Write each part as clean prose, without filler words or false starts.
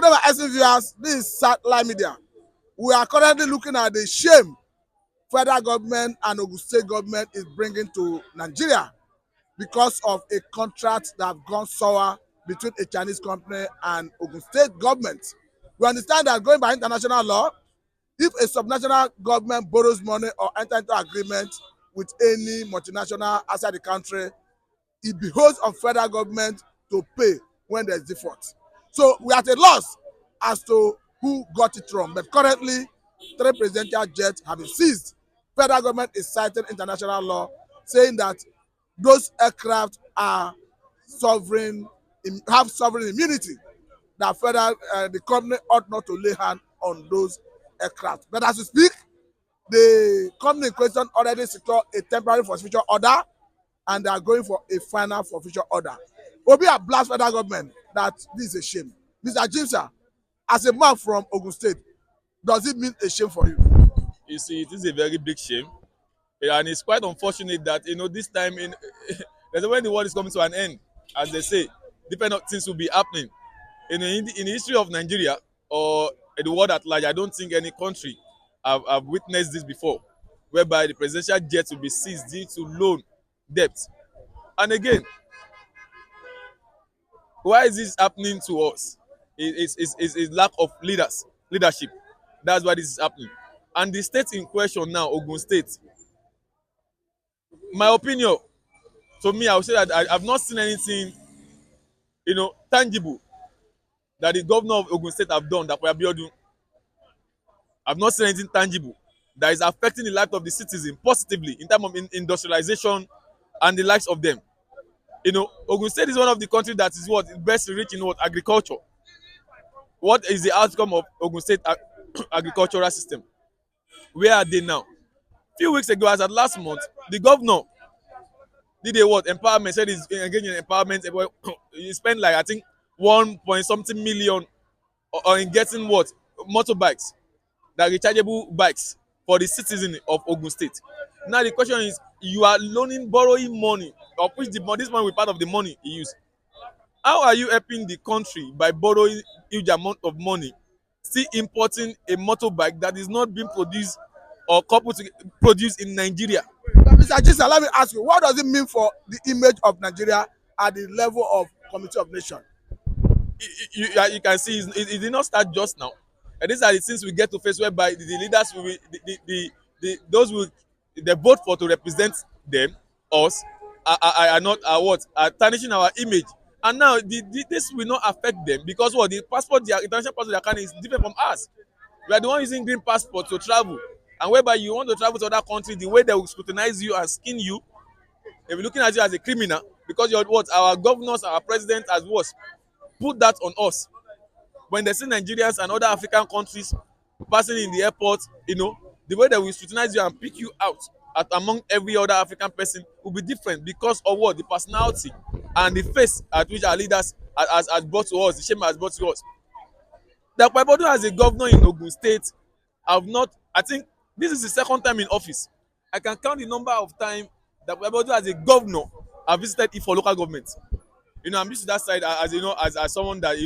Good evening, esteemed viewers. This is Satellite Media. We are currently looking at the shame federal government and Ogun State government is bringing to Nigeria because of a contract that have gone sour between a Chinese company and Ogun State government. We understand that going by international law, if a subnational government borrows money or enter into agreement with any multinational outside the country, it behoves on federal government to pay when there is default. So we are at a loss as to who got it wrong. But currently, 3 presidential jets have been seized. Federal government is citing international law, saying that those aircraft are sovereign, have sovereign immunity. That the company ought not to lay hand on those aircraft. But as we speak, the company in question already secured a temporary forfeiture order, and they are going for a final forfeiture order. Obi have blast federal government that this is a shame. Mr. Jimsa, as a man from Ogun State, does it mean a shame for you? You see, it is a very big shame, and it's quite unfortunate that this time there's when the world is coming to an end, as they say, different things will be happening. In the history of Nigeria or the world at large, I don't think any country have witnessed this before, whereby the presidential jet will be seized due to loan debt. And again, why is this happening to us? It's lack of leadership. That's why this is happening. And the state in question now, Ogun State, my opinion, to me, I would say that I've not seen anything, tangible that the governor of Ogun State have done that we are building. I've not seen anything tangible that is affecting the life of the citizen positively in terms of industrialization and the likes of them. Ogun State is one of the countries that is best rich in agriculture. What is the outcome of Ogun State agricultural system? Where are they now? Few weeks ago, as at last month, the governor did a empowerment, said he's engaging in empowerment. He spent like I think 1 point something million in getting motorbikes, that rechargeable bikes for the citizen of Ogun State. Now the question is, you are borrowing money, of which this money will be part of the money he used. How are you helping the country by borrowing huge amount of money, still importing a motorbike that is not being produced or produced in Nigeria? Mr. Jisa, let me ask you, what does it mean for the image of Nigeria at the level of Committee of Nations? You can see it did not start just now. And these are the things we get to face, whereby the leaders will those who they vote for to represent them, us, are tarnishing our image. And now this will not affect them because the passport, their international passport they are carrying is different from us. We are the one using green passport to travel, and whereby you want to travel to other countries, the way they will scrutinize you and skin you, they will be looking at you as a criminal because you're our governors, our president has put that on us. When they see Nigerians and other African countries passing in the airport, the way they will scrutinize you and pick you out among every other African person will be different because of the personality and the face at which our leaders has brought to us, the shame has brought to us. That Bodo as a governor in Ogun State I think this is the second time in office. I can count the number of times that Bodo as a governor have visited it for local government. I'm used to that side as someone that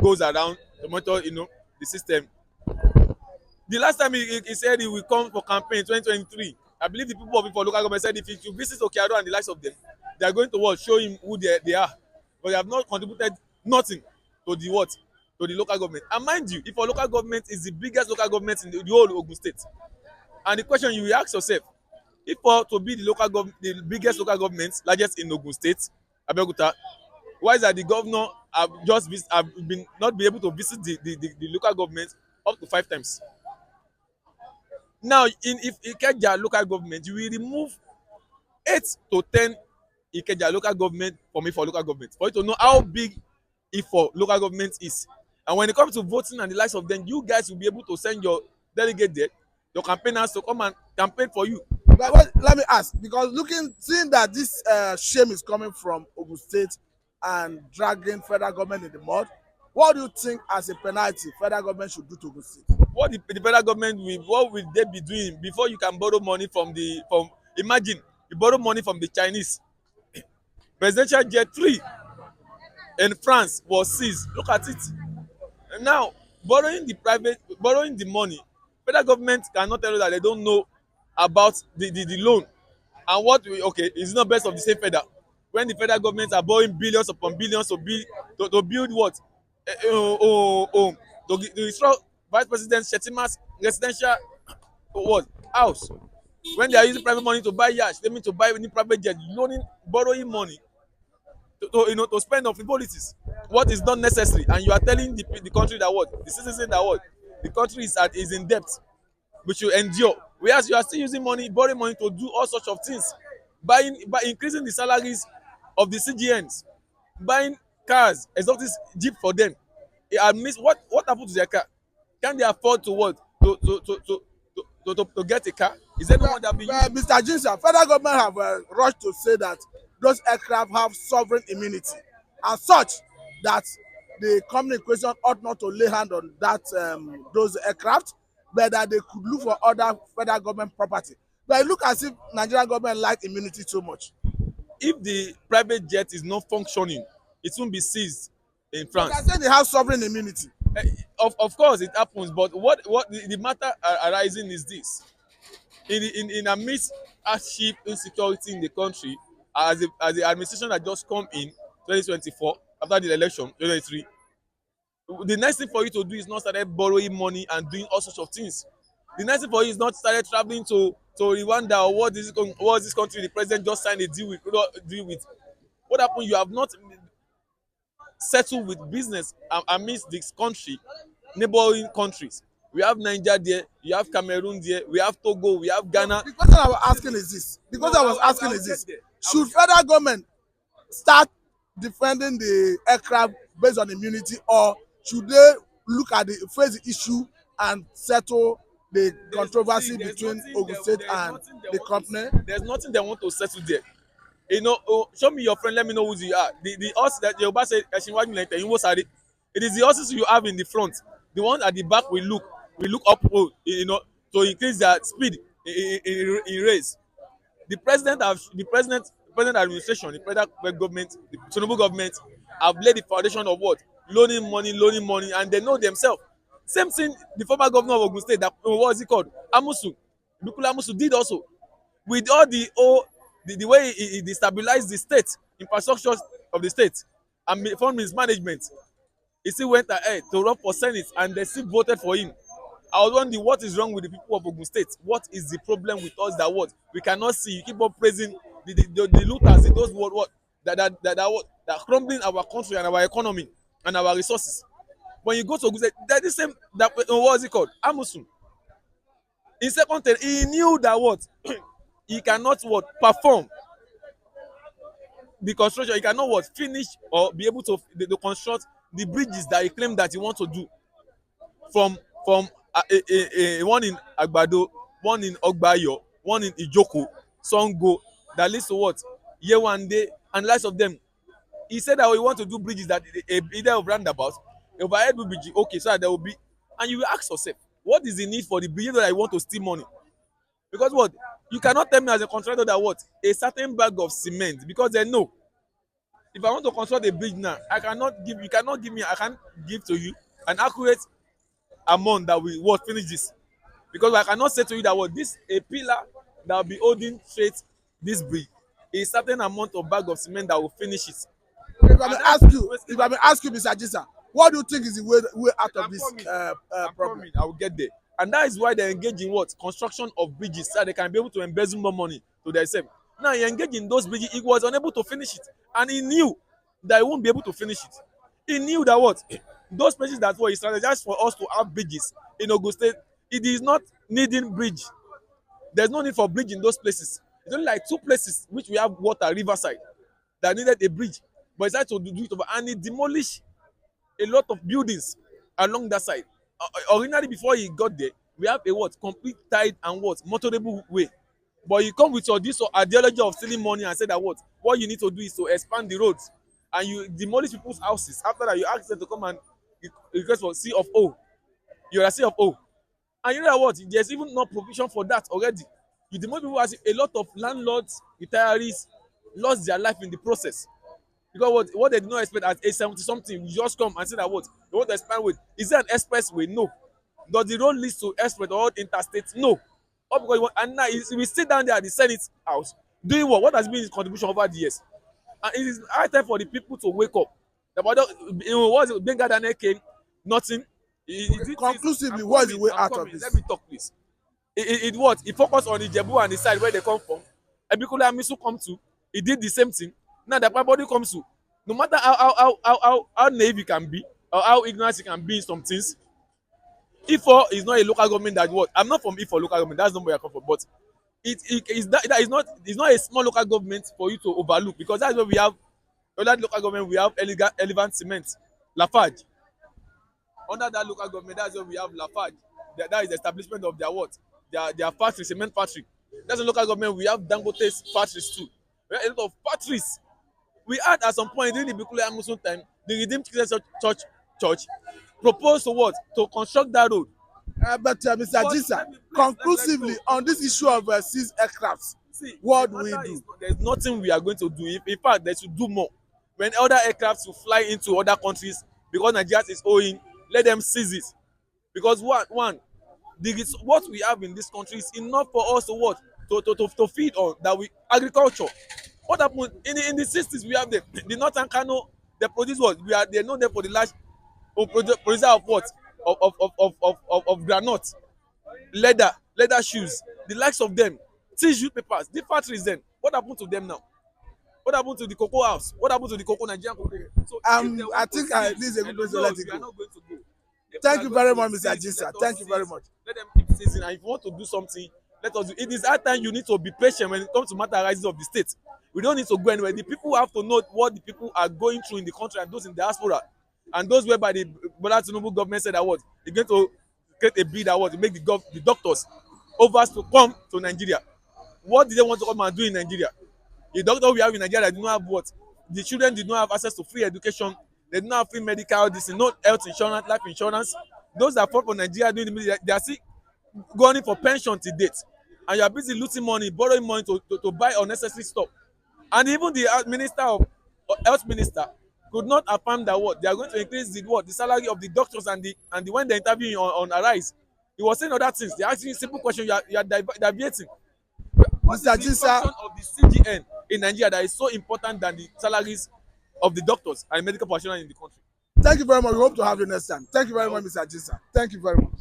goes around to monitor the system. The last time he said he will come for campaign in 2023, I believe the people of it for local government said if he should visit Okeado and the likes of them, they are going to show him who they are, but they have not contributed nothing to the local government. And mind you, if our local government is the biggest local government in the whole Ogun State, and the question you will ask yourself, if to be the biggest local government, largest in Ogun State, Abeokuta, why is that the governor have been not be able to visit the local government up to 5 times? Now, if Ikeja local government, you will remove 8 to 10 Ikeja local government for local government, for you to know how big Ifo local government is. And when it comes to voting and the likes of them, you guys will be able to send your delegate there, your campaigners to come and campaign for you. But let me ask, because seeing that this shame is coming from Ogun State and dragging federal government in the mud, what do you think as a penalty federal government should do to Ogun State? What the federal government what will they be doing before you can borrow money from imagine you borrow money from the Chinese. Presidential jet 3 in France was seized. Look at it. Now, borrowing the money, federal government cannot tell you that they don't know about the loan and what we okay is not best of the same federal when the federal government are borrowing billions upon billions to build what home to restore vice president Shettima's residential what house when they are using private money to buy yacht they mean to buy any private jet loaning borrowing money to spend on frivolities what is not necessary and you are telling the country that what the citizen that what the country is in debt which you endure whereas you are still using money borrowing money to do all sorts of things by increasing the salaries of the cgns buying cars exotic jeep for them I miss what happen to their car can they afford to what to get a car is there no one that be using. Mr. Jinsa, federal government have rushed to say that those aircraft have sovereign immunity and such that the company in question ought not to lay hand on that those aircraft, but that they could look for other federal government property. But it look as if Nigerian government like immunity too much. If the private jet is not functioning it won't be seized in But they are France. saying they have sovereign immunity. Of course it happens but what the matter arising is this in amidst hardship insecurity in the country as the administration that just come in 2024 after the election 2023 the next thing for you to do is not started borrowing money and doing all sorts of things the next thing for you is not started travelling to Rwanda or what is this country the president just signed a deal with what happen you have not settled with business amidst this country neighboring countries we have Niger there you have Cameroon there we have Togo we have Ghana. The question I was asking is this. The question I was asking is this. Should federal government start defending the aircraft based on immunity, or should they look at the face the issue and settle the controversy between Ogun State and the company? There's nothing they want to settle there you know show me your friend let me know who you are the horse that Yoruba say ẹṣin like ẹyin wo sáré it is the horses you have in the front the one at the back will look up you know to increase their speed in race the president administration the federal government the Tinubu government have laid the foundation of what loaning money and they know themselves same thing the former governor of Ogun State that what is it called Amusu Bukula Amusu did also with all the way he destabilized the state infrastructure of the state and fund mismanagement he still went ahead to run for senate and they still voted for him I was wondering what is wrong with the people of Ogun State what is the problem with us that what we cannot see you keep on praising the looters those what that crumbling our country and our economy and our resources when you go to Ogun State that the same that what is it called Amusun in second term he knew that what he cannot what perform the construction he cannot what finish or be able to construct the bridges that he claimed that he want to do from one in Agbado one in Ogbayo one in Ijoko Sango that leads to what Yewande and lots of them he said that he want to do bridges that either of roundabout overhead will be okay so that there will be and you will ask yourself what is the need for the bridge that I want to steal money because what you cannot tell me as a contractor that what a certain bag of cement because they know if I want to construct a bridge now I cannot give you cannot give me I can't give to you an accurate amount that will what finish this because I cannot say to you that what this a pillar that will be holding straight this bridge a certain amount of bag of cement that will finish it. If I may ask you, Mr. Jisa, what do you think is the way out of this problem? I will get there and that is why they engage in what construction of bridges so that they can be able to embezzle more money to themselves now he engage in those bridges he was unable to finish it and he knew that he won't be able to finish it he knew that what those places that were he strategized for us to have bridges in Ogun State it is not needing bridge there's no need for bridge in those places it's only like two places which we have water riverside that needed a bridge but he decided to do it over and he demolished a lot of buildings along that side originally before he got there we have a what complete tied and what motorable way but you come with your this ideology of stealing money and say that what you need to do is to expand the roads and you demolish people's houses after that you ask them to come and request for C of O you're a C of O and you know what there's even no provision for that already you demolish people as a lot of landlords retirees lost their life in the process because what they did not expect as a 70 something, you just come and say that what they want to expand with. Is there an expressway? No. Does the road lead to express or interstate? No. All because you want, and now we sit down there at the Senate house doing what has been his contribution over the years. And it is high time for the people to wake up. The body, what is it? Benga Daniel came, nothing. He did this. Conclusively, what is the way I'm out of coming. this? Let me talk, please. It what? He focused on Ijebu and the side where they come from. Ebikole Amisu come to, he did the same thing. Now the body comes to, no matter how naive he can be or how ignorant he can be in some things, Ifo is not a local government that what? I'm not from Ifo local government. That's not where I come from. But it is that is not it's not a small local government for you to overlook because that's where we have under the local government we have Elephant Cement, Lafarge. Under that local government, that's where we have Lafarge. That is the establishment of their what? Their factory, cement factory. That's the local government. We have Dangote's factories too. We have a lot of factories. We had at some point during the Bikule Amusun time, the Redeemed Christian Church proposed to what? To construct that road. But Mr. Jisa, conclusively on this issue of seized aircrafts, See, what do we do? There's nothing we are going to do. In fact, they should do more. When other aircrafts will fly into other countries because Nigeria is owing, let them seize it. Because one, what we have in this country is enough for us to what? To feed on that we agriculture. What happened in the 60s we have the northern Kano, they produce what? They know them for the large producer of what? Of groundnut, leather shoes, the likes of them, tissue papers, the factories then. What happened to them now? What happened to the cocoa house? What happened to the cocoa Nigerian cocoa? So I think this is a good place to let it we are go. not going to go. Thank you very much, Mr. Jisa. Thank you very much. Let them keep seizing, and if you want to do something, let us do. It is that time you need to be patient when it comes to matter arising of the state. We don't need to go anywhere. The people have to know what the people are going through in the country and those in diaspora, and those whereby the Bola Tinubu government said that what they're going to create a bill that what to make the doctors overs to come to Nigeria. What did they want to come and do in Nigeria? The doctor we have in Nigeria did not have what? The children did not have access to free education. They did not have free medical, this is not health insurance, life insurance. Those that fought for Nigeria during the military, they are still going for pension to date. And you are busy losing money, borrowing money to buy unnecessary stuff. And even the minister of health minister could not affirm that what they are going to increase the salary of the doctors and the when they interview on Arise. He was saying other things. They asking you simple question. You are deviating. What is Mr. the Jisa, function of the CGN in Nigeria that is so important than the salaries of the doctors and medical professionals in the country? thank you very much. We hope to have you next time. Thank you very much, Mr. Jisa. Thank you very much.